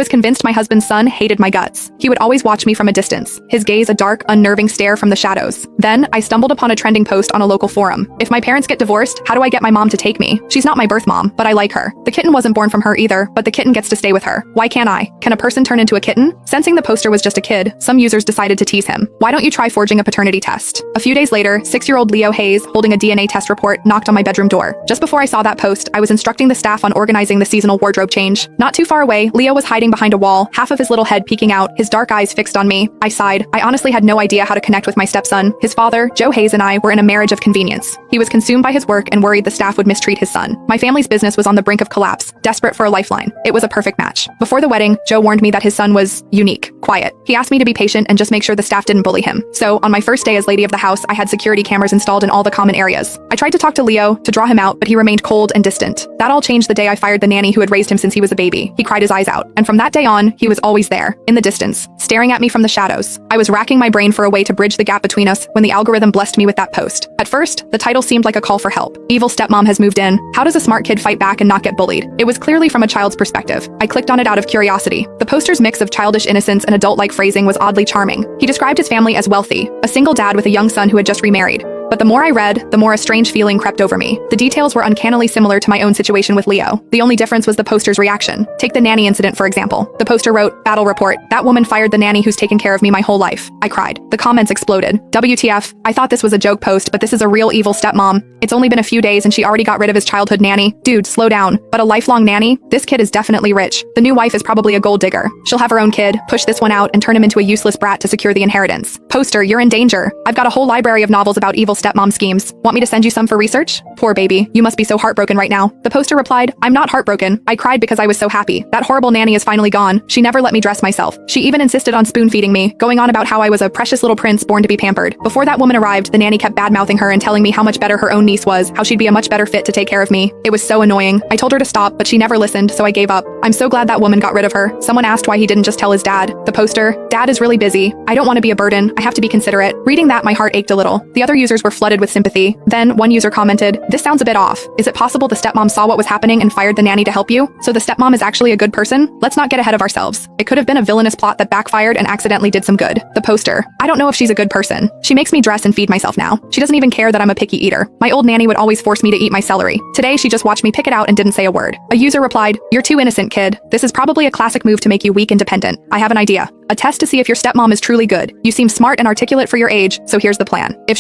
was convinced my husband's son hated my guts. He would always watch me from a distance, his gaze a dark, unnerving stare from the shadows. Then, I stumbled upon a trending post on a local forum. If my parents get divorced, how do I get my mom to take me? She's not my birth mom, but I like her. The kitten wasn't born from her either, but the kitten gets to stay with her. Why can't I? Can a person turn into a kitten? Sensing the poster was just a kid, some users decided to tease him. Why don't you try forging a paternity test? A few days later, 6-year-old Leo Hayes, holding a DNA test report, knocked on my bedroom door. Just before I saw that post, I was instructing the staff on organizing the seasonal wardrobe change. Not too far away, Leo was hiding behind a wall, half of his little head peeking out, his dark eyes fixed on me. I sighed. I honestly had no idea how to connect with my stepson. His father, Joe Hayes, and I were in a marriage of convenience. He was consumed by his work and worried the staff would mistreat his son. My family's business was on the brink of collapse, desperate for a lifeline. It was a perfect match. Before the wedding, Joe warned me that his son was unique, quiet. He asked me to be patient and just make sure the staff didn't bully him. So, on my first day as lady of the house, I had security cameras installed in all the common areas. I tried to talk to Leo, to draw him out, but he remained cold and distant. That all changed the day I fired the nanny who had raised him since he was a baby. He cried his eyes out. And from that day on, he was always there, in the distance, staring at me from the shadows. I was racking my brain for a way to bridge the gap between us when the algorithm blessed me with that post. At first, the title seemed like a call for help. Evil stepmom has moved in. How does a smart kid fight back and not get bullied? It was clearly from a child's perspective. I clicked on it out of curiosity. The poster's mix of childish innocence and adult-like phrasing was oddly charming. He described his family as wealthy, a single dad with a young son who had just remarried. But the more I read, the more a strange feeling crept over me. The details were uncannily similar to my own situation with Leo. The only difference was the poster's reaction. Take the nanny incident, for example. The poster wrote, "Battle report. That woman fired the nanny who's taken care of me my whole life." I cried. The comments exploded. WTF, I thought this was a joke post, but this is a real evil stepmom. It's only been a few days and she already got rid of his childhood nanny. Dude, slow down. But a lifelong nanny? This kid is definitely rich. The new wife is probably a gold digger. She'll have her own kid, push this one out, and turn him into a useless brat to secure the inheritance. Poster, you're in danger. I've got a whole library of novels about evil stepmom schemes. Want me to send you some for research? Poor baby, you must be so heartbroken right now. The poster replied, "I'm not heartbroken. I cried because I was so happy. That horrible nanny is finally gone. She never let me dress myself. She even insisted on spoon feeding me, going on about how I was a precious little prince born to be pampered. Before that woman arrived, the nanny kept bad-mouthing her and telling me how much better her own niece was, how she'd be a much better fit to take care of me. It was so annoying. I told her to stop, but she never listened, so I gave up. I'm so glad that woman got rid of her." Someone asked why he didn't just tell his dad. The poster, "Dad is really busy. I don't want to be a burden. I have to be considerate." Reading that, my heart ached a little. The other users were flooded with sympathy. Then, one user commented, "This sounds a bit off. Is it possible the stepmom saw what was happening and fired the nanny to help you? So the stepmom is actually a good person? Let's not get ahead of ourselves. It could have been a villainous plot that backfired and accidentally did some good." The poster, "I don't know if she's a good person. She makes me dress and feed myself now. She doesn't even care that I'm a picky eater. My old nanny would always force me to eat my celery. Today she just watched me pick it out and didn't say a word." A user replied, "You're too innocent, kid. This is probably a classic move to make you weak and dependent. I have an idea. A test to see if your stepmom is truly good. You seem smart and articulate for your age, so here's the plan. If